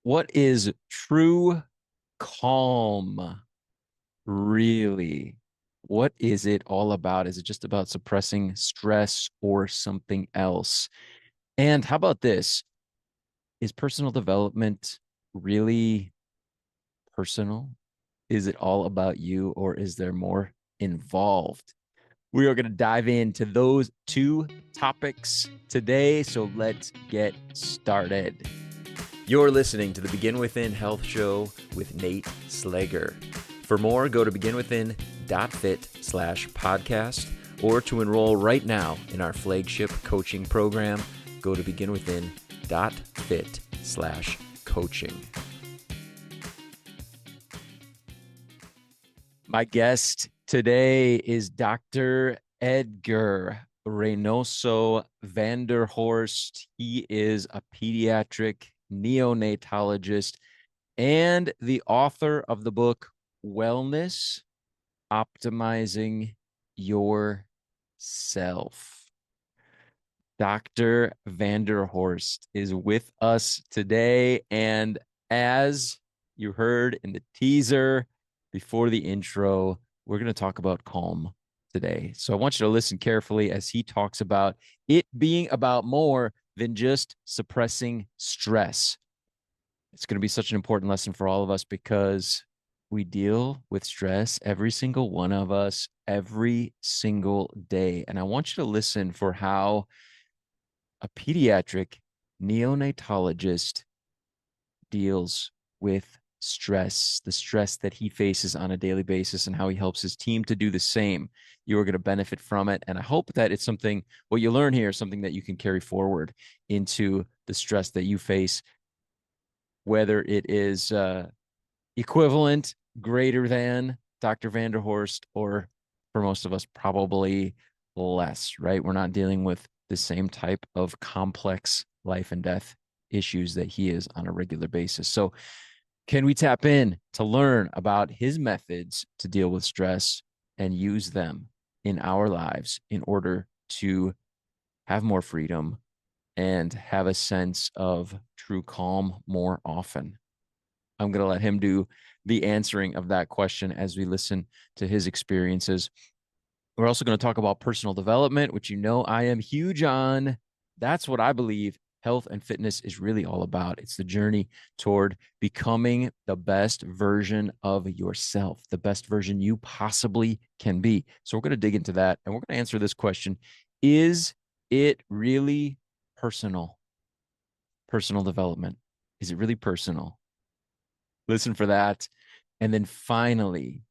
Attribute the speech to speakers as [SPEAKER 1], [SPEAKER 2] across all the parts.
[SPEAKER 1] What is true calm really? What is it all about? Is it just about suppressing stress or something else? And how about this? Is personal development really personal? Is it all about you, or is there more involved? We are going to dive into those two topics today. So let's get started. You're listening to the Begin Within Health Show with Nate Slager. For more, go to beginwithin.fit/podcast, or to enroll right now in our flagship coaching program, go to beginwithin.fit/coaching. My guest today is Dr. Edgar Reynoso Vanderhorst. He is a pediatric neonatologist and the author of the book Wellness Optimizing Yourself. Dr. Vanderhorst is with us today. And as you heard in the teaser before the intro, we're going to talk about calm today. So I want you to listen carefully as he talks about it being about more than just suppressing stress. It's going to be such an important lesson for all of us because we deal with stress, every single one of us, every single day. And I want you to listen for how a pediatric neonatologist deals with stress, the stress that he faces on a daily basis, and how he helps his team to do the same. You are going to benefit from it. And I hope that it's something, what you learn here is something that you can carry forward into the stress that you face, whether it is equivalent, greater than Dr. Vanderhorst, or for most of us, probably less, right? We're not dealing with the same type of complex life and death issues that he is on a regular basis. So, can we tap in to learn about his methods to deal with stress and use them in our lives in order to have more freedom and have a sense of true calm more often? I'm going to let him do the answering of that question as we listen to his experiences. We're also going to talk about personal development, which you know I am huge on. That's what I believe health and fitness is really all about. It's the journey toward becoming the best version of yourself, the best version you possibly can be. So we're going to dig into that, and we're going to answer this question. Is it really personal? Personal development. Is it really personal? Listen for that. And then finally,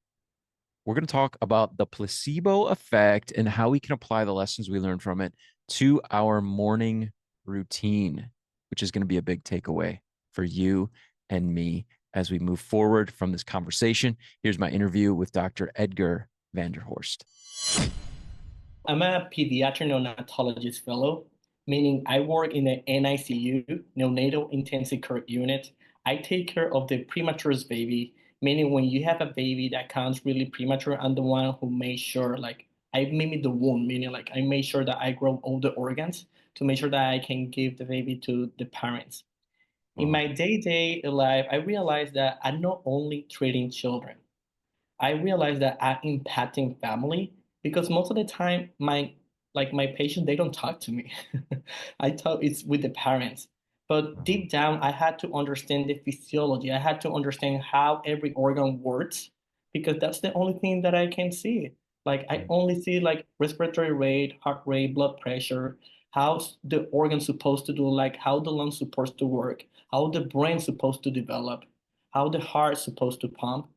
[SPEAKER 1] we're going to talk about the placebo effect and how we can apply the lessons we learned from it to our morning routine, which is going to be a big takeaway for you and me as we move forward from this conversation. Here's my interview with Dr. Edgar Vanderhorst.
[SPEAKER 2] I'm a pediatric neonatologist fellow, meaning I work in the NICU, neonatal intensive care unit. I take care of the premature baby, meaning when you have a baby that comes really premature, I'm the one who makes sure, like, I mimic the womb, meaning like I make sure that I grow all the organs to make sure that I can give the baby to the parents. In
[SPEAKER 1] Wow.
[SPEAKER 2] my day-to-day life, I realized that I'm not only treating children. I realized that I'm impacting family because most of the time my patient they don't talk to me. I talk it's with the parents. But
[SPEAKER 1] Mhm.
[SPEAKER 2] deep down I had to understand the physiology. I had to understand how every organ works because that's the only thing that I can see. Like I
[SPEAKER 1] Right.
[SPEAKER 2] only see like respiratory rate, heart rate, blood pressure, how the organ's supposed to do, like how the lungs supposed to work, how the brain's supposed to develop, how the heart's supposed to pump.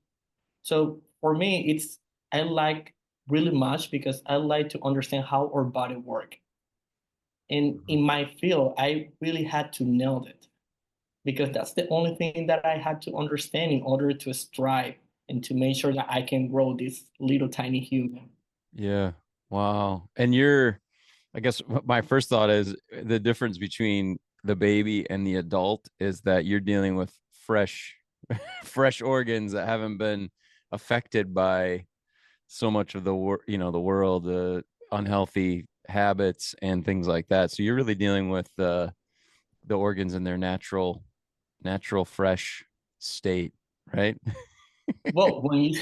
[SPEAKER 2] So for me, it's I like really much because I like to understand how our body work. And
[SPEAKER 1] Mhm.
[SPEAKER 2] in my field, I really had to nail it because that's the only thing that I had to understand in order to strive and to make sure that I can grow this little tiny human.
[SPEAKER 1] Yeah. Wow. I guess my first thought is the difference between the baby and the adult is that you're dealing with fresh organs that haven't been affected by so much of the world, unhealthy habits and things like that. So you're really dealing with the organs in their natural natural, fresh state, right?
[SPEAKER 2] Well, when you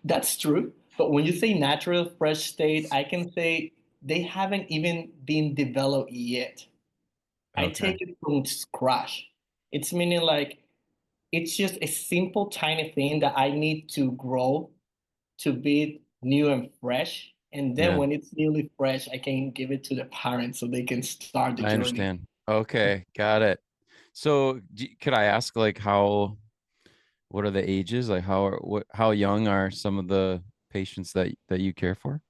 [SPEAKER 2] that's true, but when you say natural fresh state, I can say they haven't even been developed yet. I
[SPEAKER 1] Okay.
[SPEAKER 2] take it from scratch. It's meaning like it's just a simple tiny thing that I need to grow to be new and fresh. And then
[SPEAKER 1] Yeah,
[SPEAKER 2] when it's newly fresh, I can give it to the parents so they can start the
[SPEAKER 1] I
[SPEAKER 2] journey.
[SPEAKER 1] understand. Okay, got it. So, could I ask, like, what are the ages? Like, how young are some of the patients that you care for?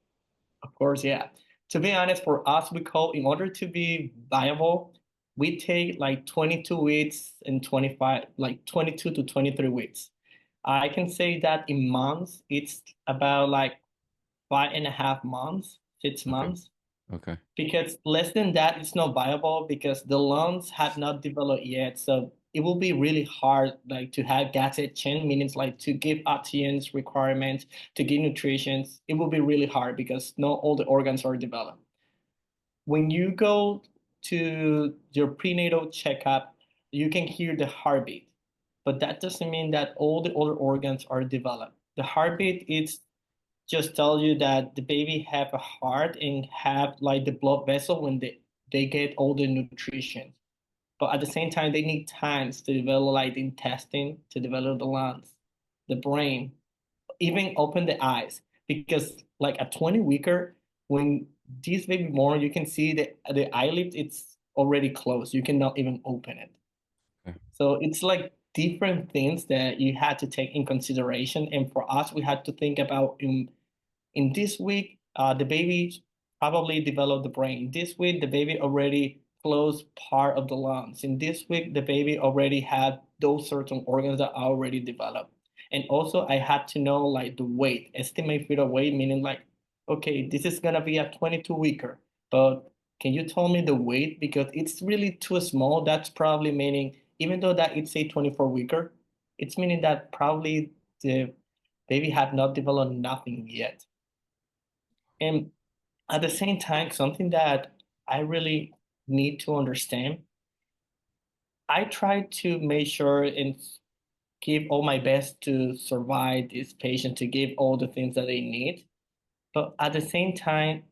[SPEAKER 2] Of course, yeah. To be honest, for us, we call in order to be viable, we take like 22 weeks and 25, like 22 to 23 weeks. I can say that in months, it's about like 5.5 months, six
[SPEAKER 1] Okay,
[SPEAKER 2] months.
[SPEAKER 1] okay,
[SPEAKER 2] Because less than that, it's not viable because the lungs have not developed yet. So it will be really hard, like to have gases chain, meaning like to give oxygen's requirements, to give nutrition. It will be really hard because not all the organs are developed. When you go to your prenatal checkup, you can hear the heartbeat, but that doesn't mean that all the other organs are developed. The heartbeat is just tell you that the baby have a heart and have like the blood vessel when they get all the nutrition. But at the same time, they need times to develop like the intestine, to develop the lungs, the brain, even open the eyes. Because like a 20 weeker, when this baby born, you can see the eyelid, it's already closed. You cannot even open it.
[SPEAKER 1] okay.
[SPEAKER 2] So it's like different things that you had to take in consideration. And for us, we had to think about in this week, the baby probably developed the brain. This week, the baby already closed part of the lungs. In this week, the baby already had those certain organs that are already developed. And also, I had to know like the weight, estimate fetal weight, meaning like, okay, this is gonna be a 22 weeker, but can you tell me the weight because it's really too small? That's probably meaning even though that it's a 24 weeker, it's meaning that probably the baby have not developed nothing yet. And at the same time, something that I really need to understand, I try to make sure and give all my best to survive this patient, to give all the things that they need. But at the same time,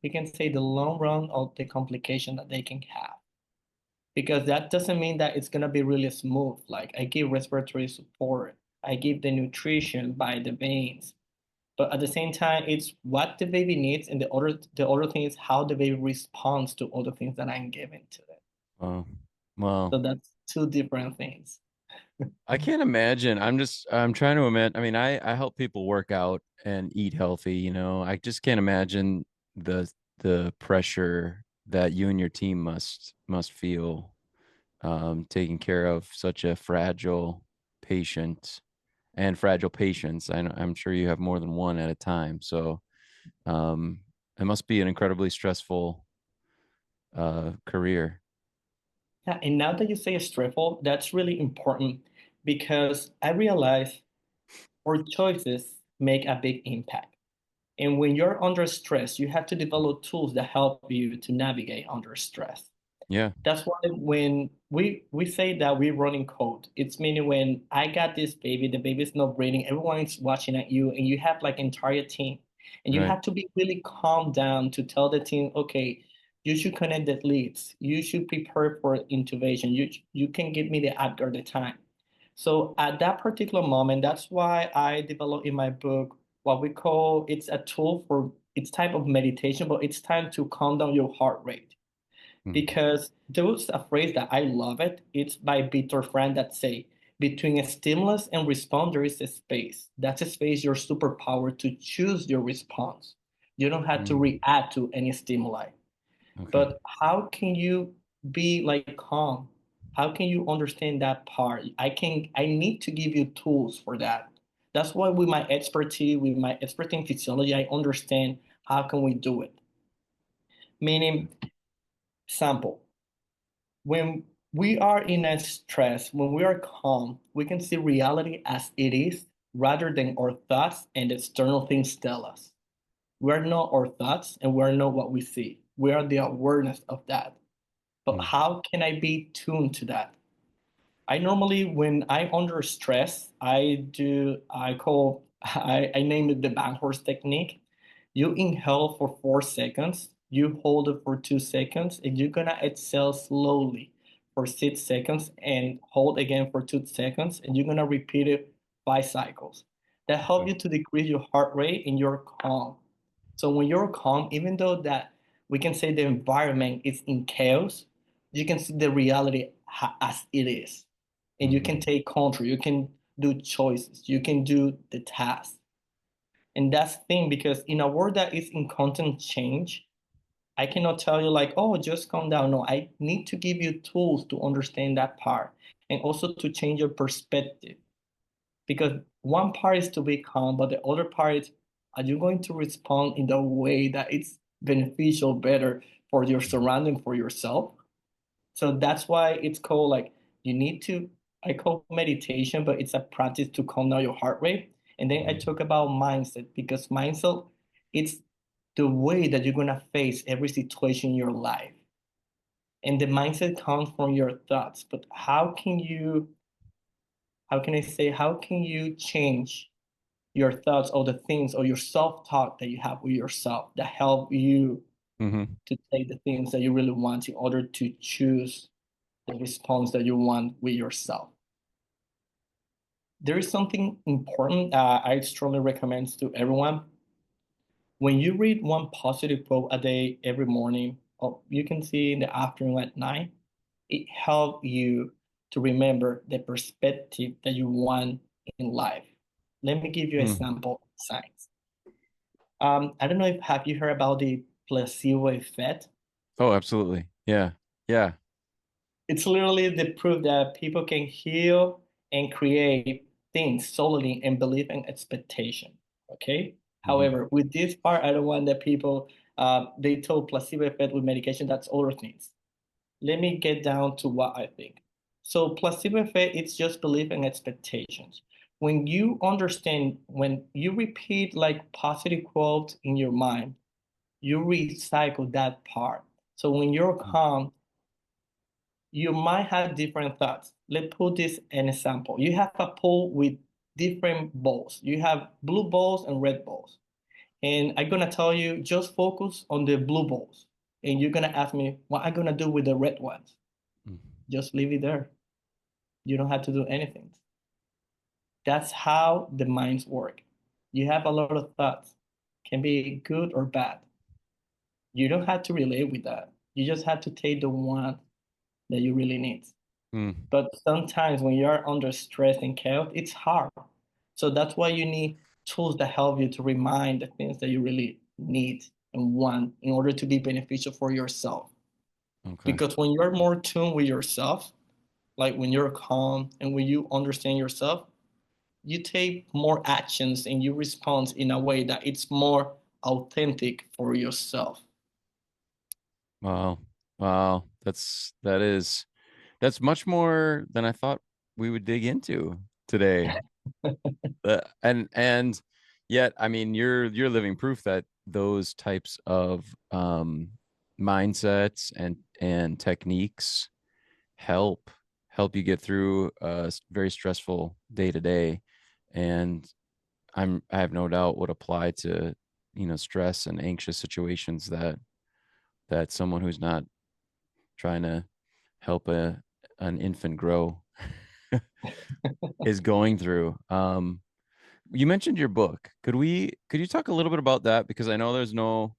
[SPEAKER 2] we can say the long run of the complication that they can have. Because that doesn't mean that it's gonna be really smooth. Like I give respiratory support, I give the nutrition by the veins, but at the same time, it's what the baby needs, and the other thing is how the baby responds to all the things that I'm giving to them.
[SPEAKER 1] Wow. Wow.
[SPEAKER 2] So that's two different things.
[SPEAKER 1] I can't imagine. I'm trying to imagine. I mean, I help people work out and eat healthy, you know. I just can't imagine the the pressure that you and your team must feel taking care of such a fragile patient and fragile patients. I'm sure you have more than one at a time. So um it must be an incredibly stressful career.
[SPEAKER 2] Yeah, and now that you say stressful, that's really important because I realize our choices make a big impact. And when you're under stress, you have to develop tools that help you to navigate under stress.
[SPEAKER 1] Yeah,
[SPEAKER 2] That's why when we say that we're running code, it's meaning when I got this baby, the baby's not breathing, everyone's watching at you, and you have like entire team, and you
[SPEAKER 1] right.
[SPEAKER 2] have to be really calm down to tell the team, okay, you should connect the leads, you should prepare for intubation, you can give me the Edgar the time. So at that particular moment, that's why I developed in my book what we call it's a tool for it's type of meditation, but it's time to calm down your heart rate
[SPEAKER 1] Mhm.
[SPEAKER 2] because there was a phrase that I love it. It's by Victor Frank that say, between a stimulus and response, there is a space. That's a space your superpower to choose your response. You don't have to
[SPEAKER 1] Mm,
[SPEAKER 2] react to any stimuli.
[SPEAKER 1] okay.
[SPEAKER 2] But how can you be like calm? How can you understand that part? I need to give you tools for that. That's why with my expertise in physiology, I understand how can we do it. Meaning, sample. When we are in a stress, when we are calm, we can see reality as it is rather than our thoughts and external things tell us. We are not our thoughts and we are not what we see. We are the awareness of that. But
[SPEAKER 1] Mm.
[SPEAKER 2] how can I be tuned to that? I normally, when I'm under stress, I name it the Vanderhorst technique. You inhale for 4 seconds, you hold it for 2 seconds, and you're gonna exhale slowly for 6 seconds and hold again for 2 seconds, and you're gonna repeat it 5 cycles. That helps
[SPEAKER 1] Okay.
[SPEAKER 2] you to decrease your heart rate and you're calm. So when you're calm, even though that we can say the environment is in chaos, you can see the reality as it is, and you
[SPEAKER 1] Mhm.
[SPEAKER 2] can take control, you can do choices, you can do the task. And that's the thing, because in a world that is in constant change, I cannot tell you like, oh, just calm down. No, I need to give you tools to understand that part and also to change your perspective. Because one part is to be calm, but the other part is, are you going to respond in the way that it's beneficial, better for your surrounding, for yourself? So that's why it's called like you need to, I call meditation, but it's a practice to calm down your heart rate. And then I
[SPEAKER 1] Mhm.
[SPEAKER 2] talk about mindset, because mindset, it's the way that you're gonna face every situation in your life. And the mindset comes from your thoughts. But how can I say, how can you change your thoughts or the things or your self-talk that you have with yourself that help you
[SPEAKER 1] Mhm.
[SPEAKER 2] to take the things that you really want in order to choose the response that you want with yourself? There is something important I strongly recommend to everyone. When you read one positive quote a day every morning, or you can see in the afternoon at night, it helps you to remember the perspective that you want in life. Let me give you an
[SPEAKER 1] Mm.
[SPEAKER 2] example of science. I don't know if have you heard about the placebo effect?
[SPEAKER 1] Oh, absolutely. Yeah. Yeah.
[SPEAKER 2] It's literally the proof that people can heal and create things solely in belief and expectation. Okay.
[SPEAKER 1] Mhm.
[SPEAKER 2] However, with this part, I don't want that people they told placebo effect with medication. That's other things. Let me get down to what I think. So placebo effect, it's just belief and expectations. When you understand, when you repeat like positive quotes in your mind, you recycle that part. So when you're calm, you might have different thoughts. Let's put this an example. You have a pool with different balls. You have blue balls and red balls. And I'm gonna tell you, just focus on the blue balls. And you're gonna ask me what I'm gonna do with the red ones.
[SPEAKER 1] Mm.
[SPEAKER 2] Just leave it there. You don't have to do anything. That's how the minds work. You have a lot of thoughts, can be good or bad. You don't have to relate with that. You just have to take the one that you really need.
[SPEAKER 1] Mm.
[SPEAKER 2] But sometimes when you're under stress and chaos, it's hard. So that's why you need tools that help you to remind the things that you really need and want in order to be beneficial for yourself.
[SPEAKER 1] Okay.
[SPEAKER 2] Because when you're more tuned with yourself, like when you're calm and when you understand yourself, you take more actions and you respond in a way that it's more authentic for yourself.
[SPEAKER 1] Wow. Wow. That's much more than I thought we would dig into today. And yet, I mean, you're living proof that those types of mindsets and techniques help help you get through a very stressful day to day. And I have no doubt would apply to, stress and anxious situations that someone who's not trying to help an infant grow is going through. You mentioned your book. Could you talk a little bit about that? Because I know there's no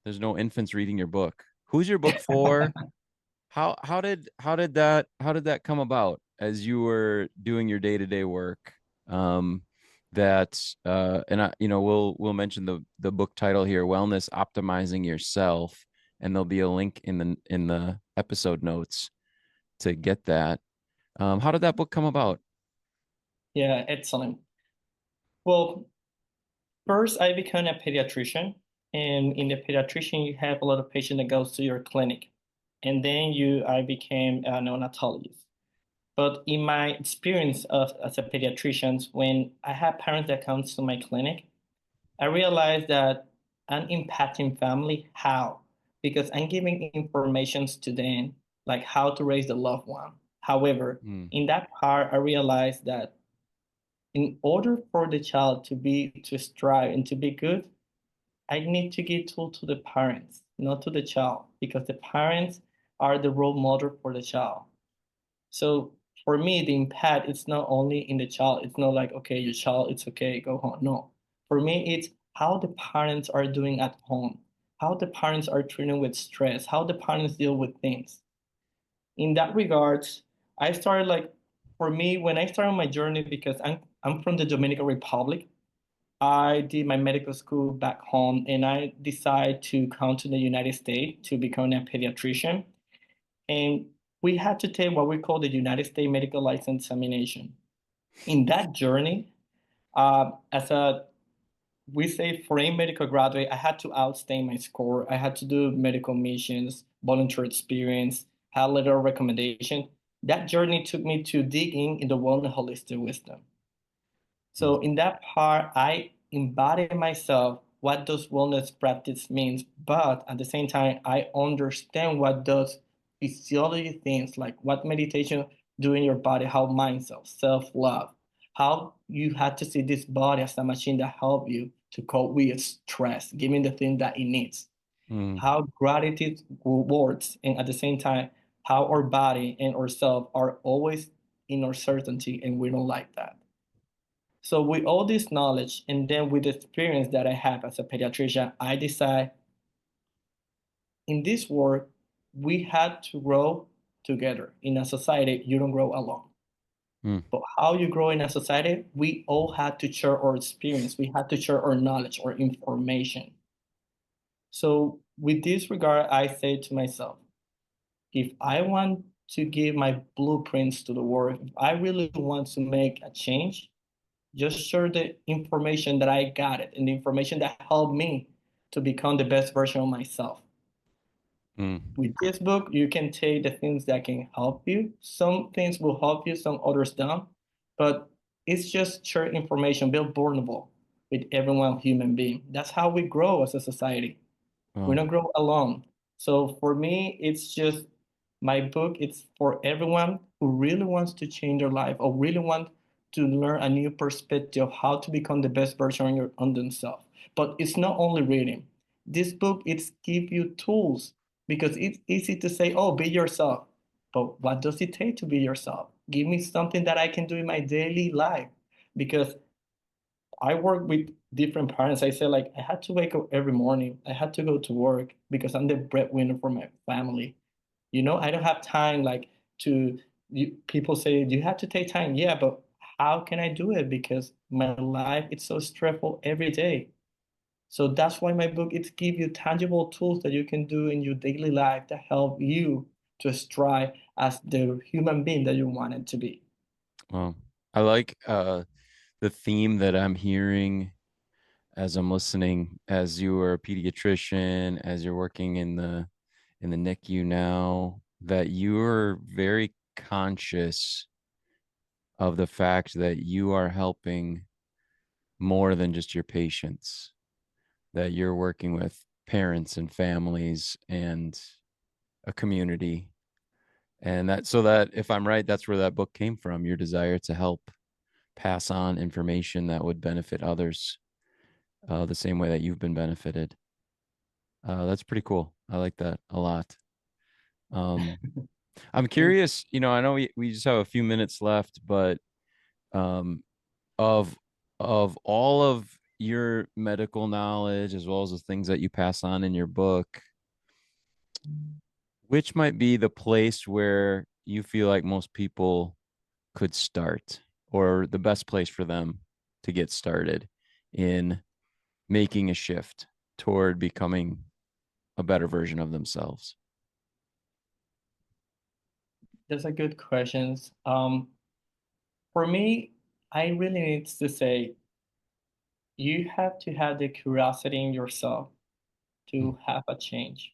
[SPEAKER 1] infants reading your book. Who's your book for? How did that come about as you were doing your day-to-day work? Um, that and I, we'll mention the book title here, Wellness Optimizing Yourself, and there'll be a link in the episode notes to get that. How did that book come about?
[SPEAKER 2] Yeah, excellent. Well, first I became a pediatrician, and in the pediatrician you have a lot of patients that goes to your clinic, and then I became a neonatologist. But in my experience as a pediatrician, when I have parents that come to my clinic, I realized that I'm impacting family. How? because I'm giving informations to them, like how to raise the loved one. However,
[SPEAKER 1] Mm,
[SPEAKER 2] in that part, I realized that in order for the child to strive and to be good, I need to give tool to the parents, not to the child, because the parents are the role model for the child. So for me, the impact is not only in the child. It's not like, okay, your child, it's okay, go home. No. For me, it's how the parents are doing at home, how the parents are treating with stress, how the parents deal with things. In that regards, I started like, for me, when I started my journey, because I'm from the Dominican Republic, I did my medical school back home and I decided to come to the United States to become a pediatrician. And we had to take what we call the United States Medical License Examination. In that journey, as a we say foreign medical graduate, I had to outstay my score. I had to do medical missions, volunteer experience, had a letter of recommendation. That journey took me to digging in the world of holistic wisdom.
[SPEAKER 1] mm,
[SPEAKER 2] So in that part, I embody myself what does wellness practice means, but at the same time, I understand what does physiology things like what meditation do in your body, how mindset, self-love, how you had to see this body as a machine that help you to cope with stress, giving the thing that it needs,
[SPEAKER 1] mm.
[SPEAKER 2] how gratitude works, and at the same time, how our body and ourselves are always in uncertainty, and we don't like that. So with all this knowledge and then with the experience that I have as a pediatrician, I decide in this work, we had to grow together. In a society, you don't grow alone.
[SPEAKER 1] Mm.
[SPEAKER 2] But how you grow in a society, we all had to share our experience. We had to share our knowledge or information. So with this regard, I say to myself, if I want to give my blueprints to the world, if I really want to make a change, just share the information that I got it and the information that helped me to become the best version of myself.
[SPEAKER 1] Mm.
[SPEAKER 2] With this book, you can take the things that can help you. Some things will help you, some others don't. But it's just share information, build vulnerable with everyone human being. That's how we grow as a society. We
[SPEAKER 1] Wow.
[SPEAKER 2] don't grow alone. So for me, it's just my book. It's for everyone who really wants to change their life or really want to learn a new perspective of how to become the best version on themselves. But it's not only reading. This book, it's give you tools because it's easy to say, oh, be yourself. But what does it take to be yourself? Give me something that I can do in my daily life. Because I work with different parents. I say like I had to wake up every morning. I had to go to work because I'm the breadwinner for my family. I don't have time like to people say you have to take time. Yeah, but how can I do it? Because my life it's so stressful every day. So that's why my book it give you tangible tools that you can do in your daily life that help you to strive as the human being that you want it to be.
[SPEAKER 1] Wow. I like the theme that I'm hearing as I'm listening, as you are a pediatrician, as you're working in the NICU now, that you're very conscious of the fact that you are helping more than just your patients, that you're working with parents and families and a community. And that, so that if I'm right, that's where that book came from, your desire to help pass on information that would benefit others the same way that you've been benefited. That's pretty cool. I like that a lot. Um, I'm
[SPEAKER 2] Thank
[SPEAKER 1] curious, I know we just have a few minutes left, but um, of all of your medical knowledge as well as the things that you pass on in your book, which might be the place where you feel like most people could start, or the best place for them to get started in making a shift toward becoming a better version of themselves?
[SPEAKER 2] Those are good questions. For me, I really need to say you have to have the curiosity in yourself
[SPEAKER 1] Mm,
[SPEAKER 2] to have a change.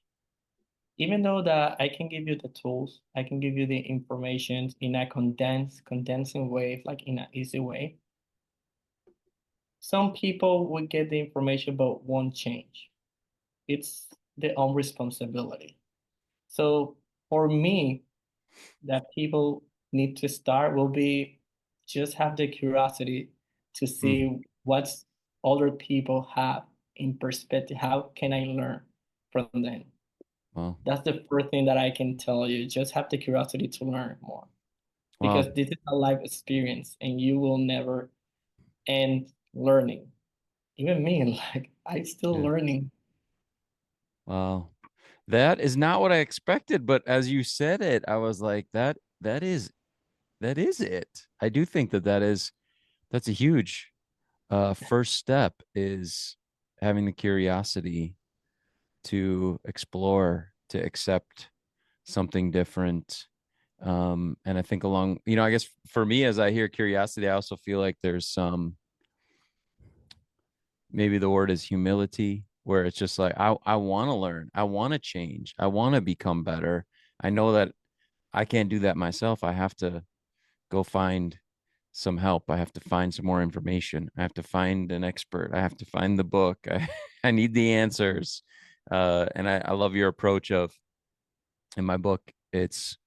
[SPEAKER 2] Even though that I can give you the tools, I can give you the information in a condensing way, like in an easy way. Some people will get the information but won't change. It's their own responsibility. So for me, that people need to start will be just have the curiosity to
[SPEAKER 1] Mm,
[SPEAKER 2] see what's other people have in perspective. How can I learn from them?
[SPEAKER 1] well,
[SPEAKER 2] That's the first thing that I can tell you. Just have the curiosity to learn more because
[SPEAKER 1] well,
[SPEAKER 2] this is a life experience and you will never end learning. Even me, like I still
[SPEAKER 1] yeah.
[SPEAKER 2] learning.
[SPEAKER 1] Well, that is not what I expected, but as you said it, I was like, that is it. I do think that that's a huge first step is having the curiosity to explore, to accept something different. And I think along, I guess for me, as I hear curiosity, I also feel like there's some, maybe the word is humility, where it's just like, I want to learn, I want to change, I want to become better. I know that I can't do that myself. I have to go find some help. I have to find some more information. I have to find an expert. I have to find the book. I need the answers. And I love your approach of in my book, it's,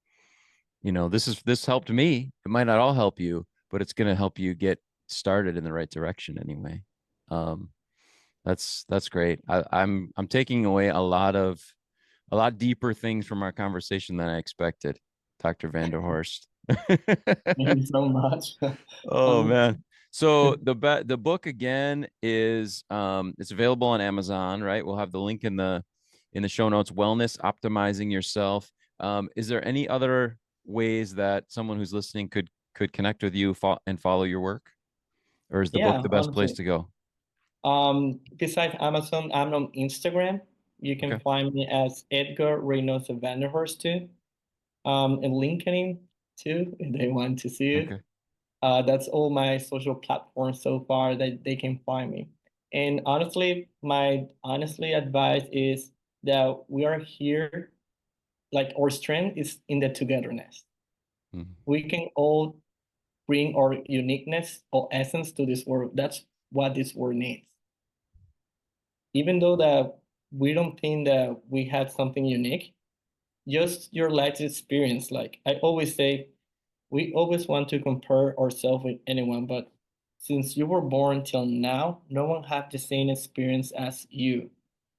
[SPEAKER 1] this helped me. It might not all help you, but it's going to help you get started in the right direction anyway. Um, that's great. I'm taking away a lot deeper things from our conversation than I expected, Dr. Vanderhorst.
[SPEAKER 2] Thank you so much.
[SPEAKER 1] Oh
[SPEAKER 2] Um,
[SPEAKER 1] man. So the book again is it's available on Amazon, right? We'll have the link in the show notes. Wellness Optimizing Yourself. Is there any other ways that someone who's listening could connect with you and follow your work, or is the book
[SPEAKER 2] yeah,
[SPEAKER 1] the best place
[SPEAKER 2] honestly.
[SPEAKER 1] to go?
[SPEAKER 2] Besides Amazon, I'm on Instagram. You can
[SPEAKER 1] Okay.
[SPEAKER 2] find me as Edgar Reynoso Vanderhorst too. And LinkedIn too, if they want to see it.
[SPEAKER 1] Okay.
[SPEAKER 2] That's all my social platforms so far that they can find me. And honestly, my honestly advice is that we are here, like our strength is in the togetherness.
[SPEAKER 1] Mhm.
[SPEAKER 2] We can all bring our uniqueness or essence to this world. That's what this world needs. Even though that we don't think that we have something unique, just your life experience. Like I always say, we always want to compare ourselves with anyone, but since you were born till now, no one had the same experience as you.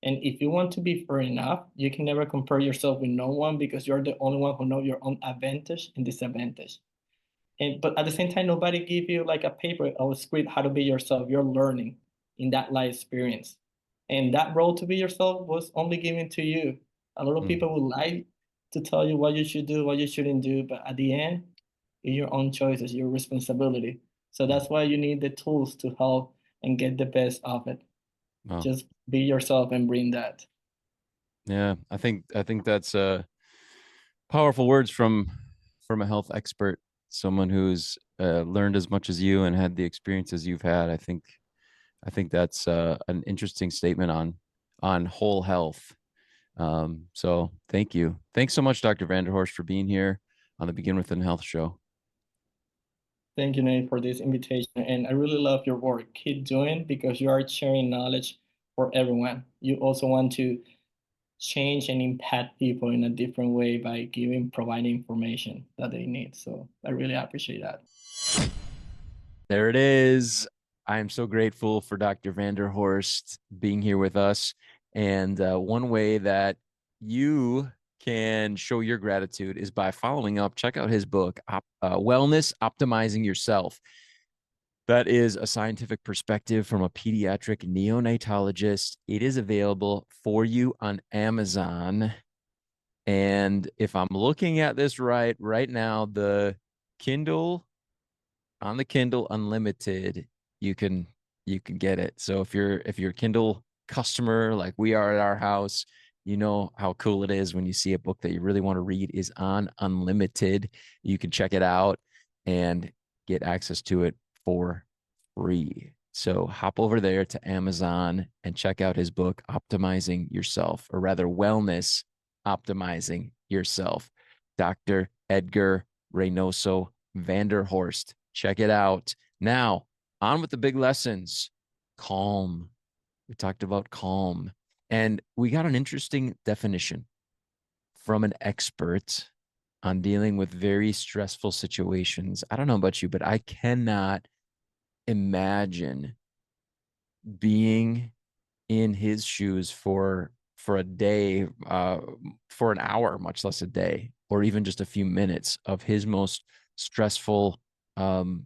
[SPEAKER 2] And if you want to be fair enough, you can never compare yourself with no one because you're the only one who know your own advantage and disadvantage. And but at the same time, nobody give you like a paper or a script how to be yourself. You're learning in that life experience. And that role to be yourself was only given to you. A lot of
[SPEAKER 1] Mm.
[SPEAKER 2] people would like to tell you what you should do, what you shouldn't do, but at the end, it's your own choices, your responsibility. So
[SPEAKER 1] Mm.
[SPEAKER 2] that's why you need the tools to help and get the best of it.
[SPEAKER 1] Wow.
[SPEAKER 2] Just be yourself and bring that.
[SPEAKER 1] Yeah, I think that's powerful words from a health expert, someone who's learned as much as you and had the experiences you've had. I think that's an interesting statement on whole health. So thank you. Thanks so much, Dr. Vanderhorst, for being here on the Begin Within Health show.
[SPEAKER 2] Thank you, Nate, for this invitation. And I really love your work. Keep doing because you are sharing knowledge for everyone. You also want to change and impact people in a different way by providing information that they need. So I really appreciate that.
[SPEAKER 1] There it is. I am so grateful for Dr. Vanderhorst being here with us. And one way that you can show your gratitude is by following up. Check out his book, Wellness Optimizing Yourself. That is a scientific perspective from a pediatric neonatologist. It is available for you on Amazon. And if I'm looking at this right now, Kindle on the Kindle Unlimited, you can you can get it. So if you're a Kindle customer like we are at our house, you know how cool it is when you see a book that you really want to read is on Unlimited. You can check it out and get access to it for free. So hop over there to Amazon and check out his book, Optimizing Yourself, or rather, Wellness Optimizing Yourself. Dr. Edgar Reynoso Vanderhorst. Check it out. Now, on with the big lessons. Calm. We talked about calm. And we got an interesting definition from an expert on dealing with very stressful situations. I don't know about you, but I cannot imagine being in his shoes for a day, for an hour, much less a day, or even just a few minutes of his most stressful um,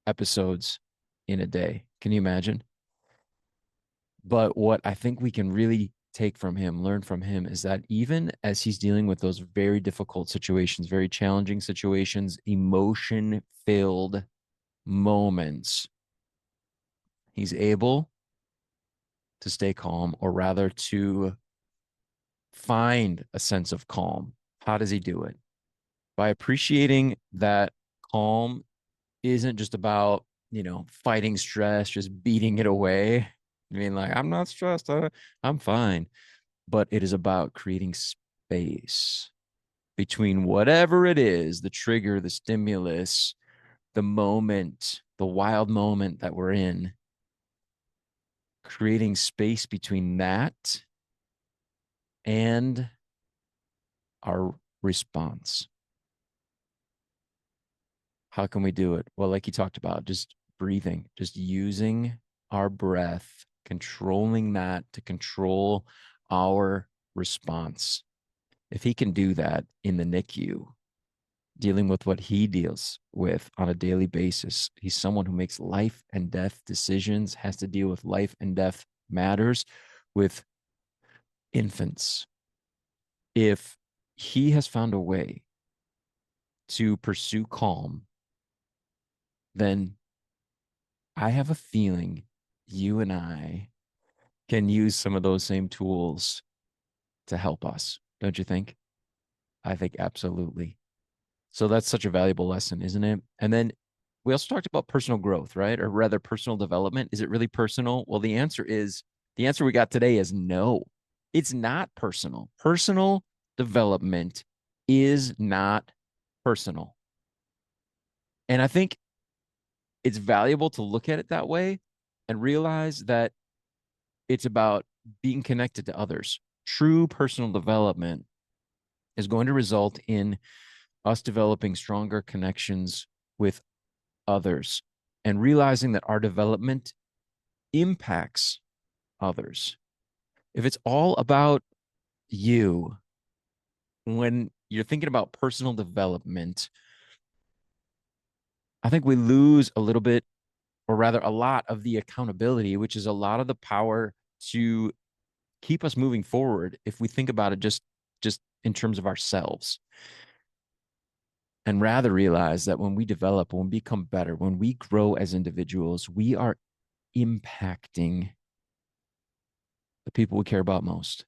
[SPEAKER 1] episodes in a day. Can you imagine? But what I think we can really take from him, learn from him, is that even as he's dealing with those very difficult situations, very challenging situations, emotion filled moments, he's able to stay calm, or rather to find a sense of calm. How does he do it? By appreciating that calm isn't just about, fighting stress, just beating it away. I mean, like, I'm not stressed, I'm fine. But it is about creating space between whatever it is, the trigger, the stimulus, the moment, the wild moment that we're in, creating space between that and our response. How can we do it? Well, like you talked about, just breathing, just using our breath, controlling that to control our response. If he can do that in the NICU, dealing with what he deals with on a daily basis, he's someone who makes life and death decisions, has to deal with life and death matters with infants. If he has found a way to pursue calm, then I have a feeling you and I can use some of those same tools to help us. Don't you think? I think absolutely. So that's such a valuable lesson, isn't it? And then we also talked about personal growth, right? Or rather, personal development. Is it really personal? Well, the answer we got today is no. It's not personal. Personal development is not personal. And I think it's valuable to look at it that way and realize that it's about being connected to others. True personal development is going to result in us developing stronger connections with others and realizing that our development impacts others. If it's all about you, when you're thinking about personal development, I think we lose a little bit, or rather a lot of the accountability, which is a lot of the power to keep us moving forward if we think about it just in terms of ourselves, and rather realize that when we develop, when we become better, when we grow as individuals, we are impacting the people we care about most.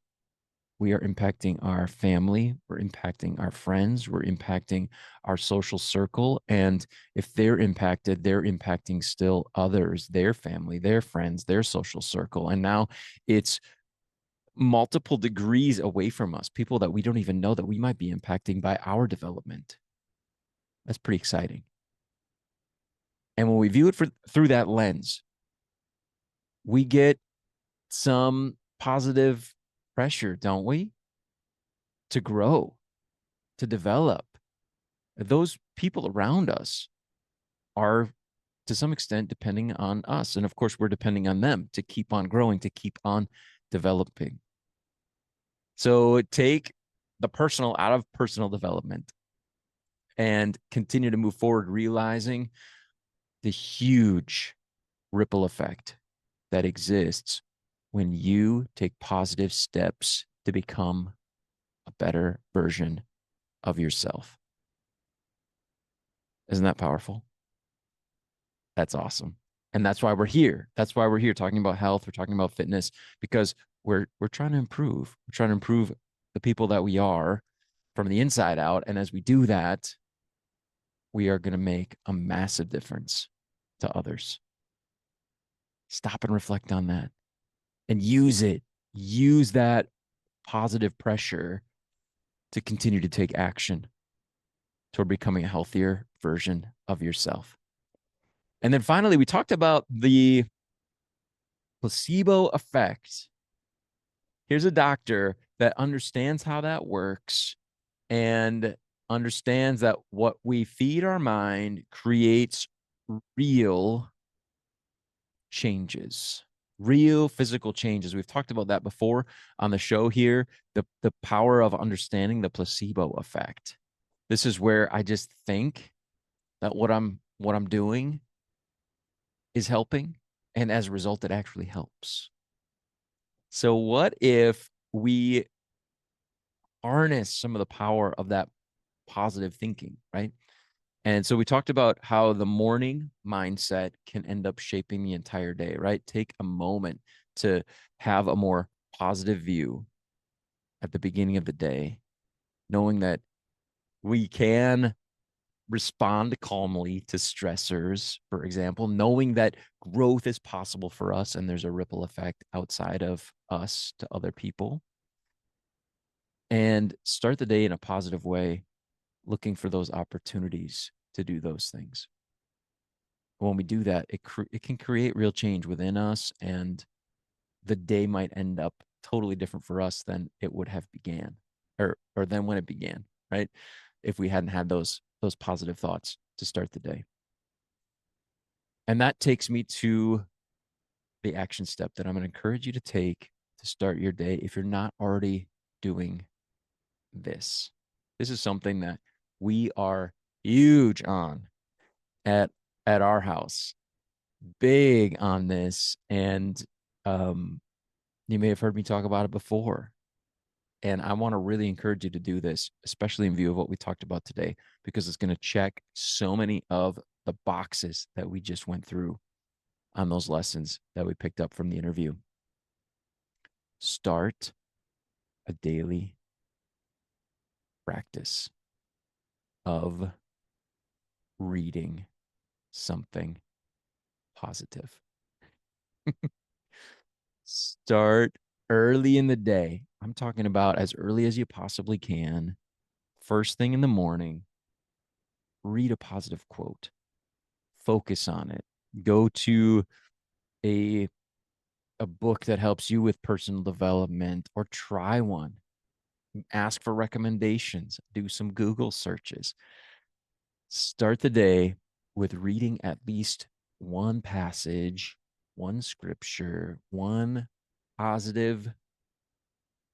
[SPEAKER 1] We are impacting our family, we're impacting our friends, we're impacting our social circle. And if they're impacted, they're impacting still others, their family, their friends, their social circle. And now it's multiple degrees away from us, people that we don't even know that we might be impacting by our development. That's pretty exciting. And when we view it through that lens, we get some positive pressure, don't we? To grow, to develop. Those people around us are to some extent depending on us. And of course, we're depending on them to keep on growing, to keep on developing. So take the personal out of personal development and continue to move forward, realizing the huge ripple effect that exists when you take positive steps to become a better version of yourself. Isn't that powerful? That's awesome. And that's why we're here. That's why we're here talking about health. We're talking about fitness because we're trying to improve. We're trying to improve the people that we are from the inside out. And as we do that, we are going to make a massive difference to others. Stop and reflect on that and use it. Use that positive pressure to continue to take action toward becoming a healthier version of yourself. And then finally, we talked about the placebo effect. Here's a doctor that understands how that works and understands that what we feed our mind creates real changes, real physical changes. We've talked about that before on the show here, the power of understanding the placebo effect. This is where I just think that what I'm doing is helping, and as a result it actually helps. So what if we harness some of the power of that positive thinking, right? And so we talked about how the morning mindset can end up shaping the entire day, right? Take a moment to have a more positive view at the beginning of the day, knowing that we can respond calmly to stressors, for example, knowing that growth is possible for us and there's a ripple effect outside of us to other people, and start the day in a positive way, looking for those opportunities to do those things. When we do that, it can create real change within us, and the day might end up totally different for us than it would have began, or than when it began, right? If we hadn't had those positive thoughts to start the day. And that takes me to the action step that I'm going to encourage you to take to start your day if you're not already doing this. This is something that we are huge on at our house, big on this. And you may have heard me talk about it before. And I want to really encourage you to do this, especially in view of what we talked about today, because it's going to check so many of the boxes that we just went through on those lessons that we picked up from the interview. Start a daily practice of reading something positive. Start early in the day. I'm talking about as early as you possibly can. First thing in the morning, read a positive quote. Focus on it. Go to a book that helps you with personal development, or try one. Ask for recommendations. Do some Google searches. Start the day with reading at least one passage, one scripture, one positive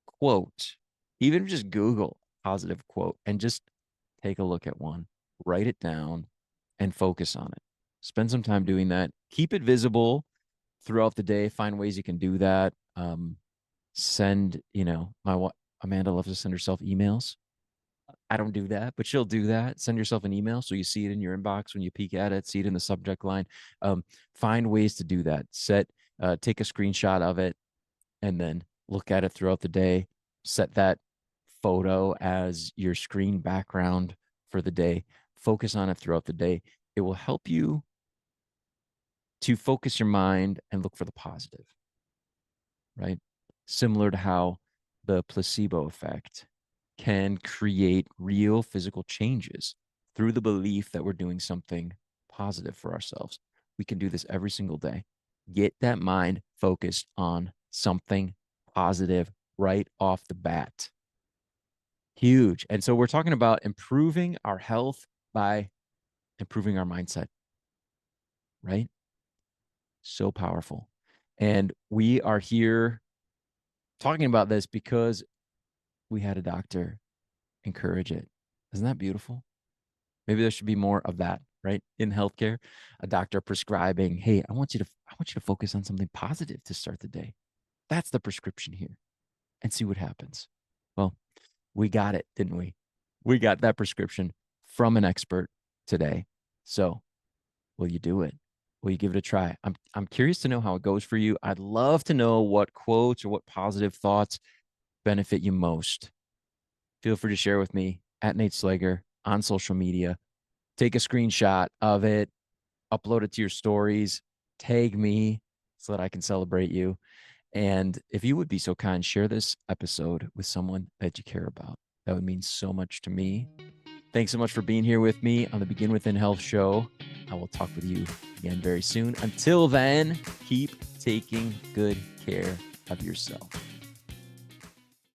[SPEAKER 1] quote. Even just Google positive quote and just take a look at one, write it down, and focus on it. Spend some time doing that. Keep it visible throughout the day. Find ways you can do that. Send, Amanda loves to send herself emails. I don't do that, but she'll do that. Send yourself an email so you see it in your inbox when you peek at it, see it in the subject line. Find ways to do that. Take a screenshot of it and then look at it throughout the day. Set that photo as your screen background for the day. Focus on it throughout the day. It will help you to focus your mind and look for the positive, right? Similar to how the placebo effect can create real physical changes through the belief that we're doing something positive for ourselves. We can do this every single day. Get that mind focused on something positive right off the bat. Huge. And so we're talking about improving our health by improving our mindset, right? So powerful. And we are here talking about this because we had a doctor encourage it. Isn't that beautiful? Maybe there should be more of that, right? In healthcare, a doctor prescribing, hey, I want you to focus on something positive to start the day. That's the prescription here. And see what happens. Well, we got it, didn't we? We got that prescription from an expert today. So, will you do it? Will you give it a try? I'm curious to know how it goes for you. I'd love to know what quotes or what positive thoughts benefit you most. Feel free to share with me at Nate Slager on social media. Take a screenshot of it, upload it to your stories, tag me so that I can celebrate you. And if you would be so kind, share this episode with someone that you care about. That would mean so much to me. Thanks so much for being here with me on the Begin Within Health show. I will talk with you again very soon. Until then, keep taking good care of yourself.